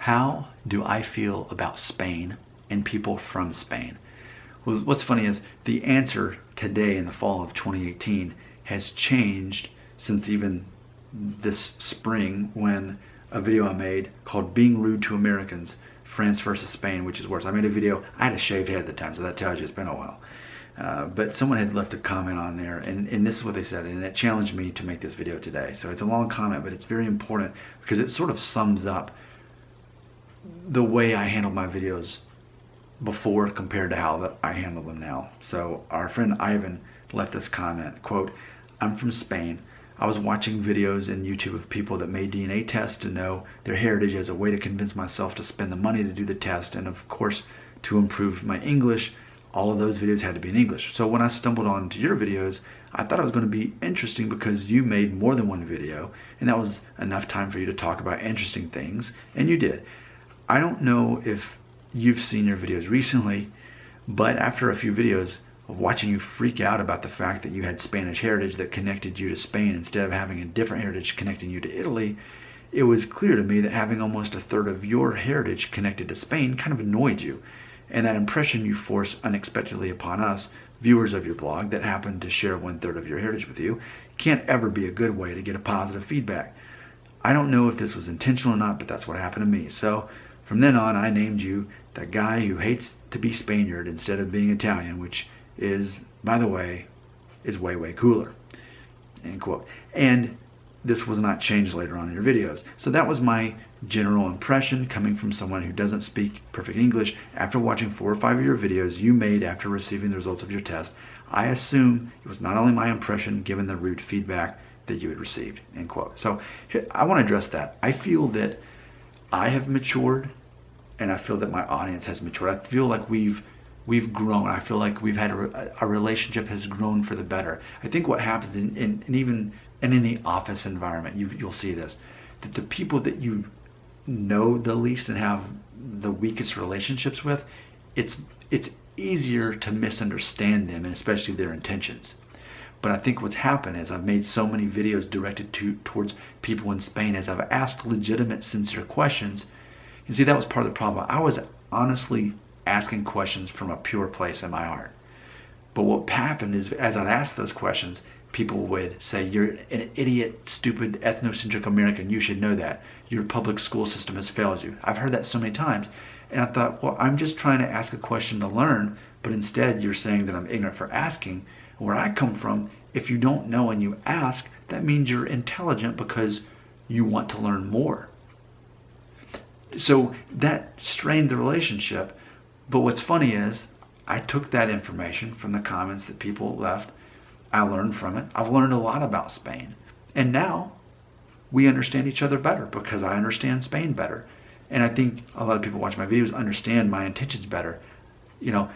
How do I feel about Spain and people from Spain? Well, what's funny is the answer today in the fall of 2018 has changed since even this spring when a video I made called Being Rude to Americans, France versus Spain, which is worse. I made a video, I had a shaved head at the time, so that tells you it's been a while. But someone had left a comment on there, and this is what they said, and it challenged me to make this video today. So it's a long comment, but it's very important because it sort of sums up the way I handled my videos before compared to how I handle them now. So our friend Ivan left this comment, quote, "I'm from Spain. I was watching videos in YouTube of people that made DNA tests to know their heritage as a way to convince myself to spend the money to do the test, and of course to improve my English. All of those videos had to be in English. So when I stumbled onto your videos, I thought it was going to be interesting because you made more than one video, and that was enough time for you to talk about interesting things, and you did. I don't know if you've seen your videos recently, but after a few videos of watching you freak out about the fact that you had Spanish heritage that connected you to Spain instead of having a different heritage connecting you to Italy, it was clear to me that having almost a third of your heritage connected to Spain kind of annoyed you. And that impression you force unexpectedly upon us, viewers of your blog that happen to share 1/3 of your heritage with you, can't ever be a good way to get a positive feedback. I don't know if this was intentional or not, but that's what happened to me. So from then on, I named you the guy who hates to be Spaniard instead of being Italian, which is, by the way, is way, way cooler." End quote. And this was not changed later on in your videos. So that was my general impression coming from someone who doesn't speak perfect English after watching 4 or 5 of your videos you made after receiving the results of your test. I assume it was not only my impression given the rude feedback that you had received, end quote. So I want to address that. I feel that I have matured, and I feel that my audience has matured. I feel like we've grown. I feel like we've had a relationship has grown for the better. I think what happens in the office environment, you'll see this, that the people that you know the least and have the weakest relationships with, it's easier to misunderstand them, and especially their intentions. But I think what's happened is I've made so many videos directed towards people in Spain as I've asked legitimate, sincere questions. You see, that was part of the problem. I was honestly asking questions from a pure place in my heart. But what happened is, as I'd ask those questions, people would say, "You're an idiot, stupid, ethnocentric American. You should know that. Your public school system has failed you." I've heard that so many times. And I thought, well, I'm just trying to ask a question to learn, but instead you're saying that I'm ignorant for asking. Where I come from, if you don't know and you ask, that means you're intelligent because you want to learn more. So that strained the relationship. But what's funny is I took that information from the comments that people left. I learned from it. I've learned a lot about Spain. And now we understand each other better because I understand Spain better. And I think a lot of people watch my videos understand my intentions better. You know,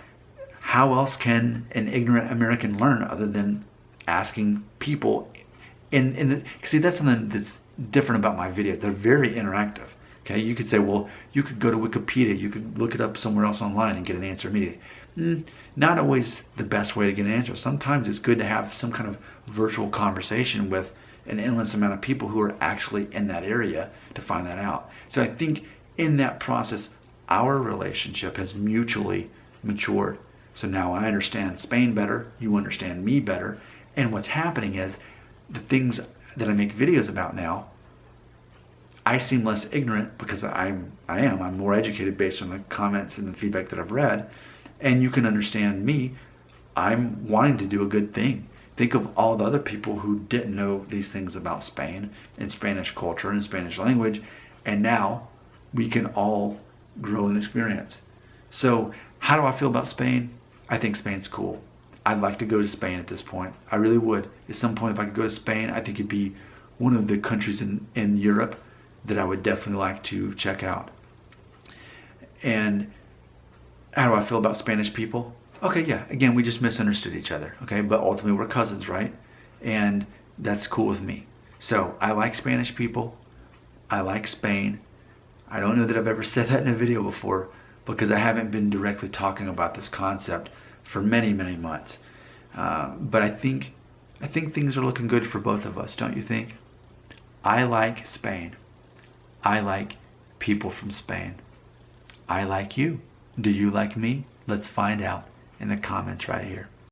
how else can an ignorant American learn other than asking people? See, that's something that's different about my videos. They're very interactive. Okay, you could say, well, you could go to Wikipedia, you could look it up somewhere else online and get an answer immediately. Not always the best way to get an answer. Sometimes it's good to have some kind of virtual conversation with an endless amount of people who are actually in that area to find that out. So I think in that process, our relationship has mutually matured. So now I understand Spain better, you understand me better, and what's happening is the things that I make videos about now, I seem less ignorant because I'm more educated based on the comments and the feedback that I've read, and you can understand me. I'm wanting to do a good thing. Think of all the other people who didn't know these things about Spain and Spanish culture and Spanish language, and now we can all grow in experience. So how do I feel about Spain? I think Spain's cool. I'd like to go to Spain at this point. I really would. At some point, if I could go to Spain, I think it'd be one of the countries in Europe that I would definitely like to check out. And how do I feel about Spanish people? Okay, yeah, again, we just misunderstood each other, okay? But ultimately, we're cousins, right? And that's cool with me. So I like Spanish people. I like Spain. I don't know that I've ever said that in a video before because I haven't been directly talking about this concept for many, many months. But I think things are looking good for both of us, don't you think? I like Spain. I like people from Spain. I like you. Do you like me? Let's find out in the comments right here.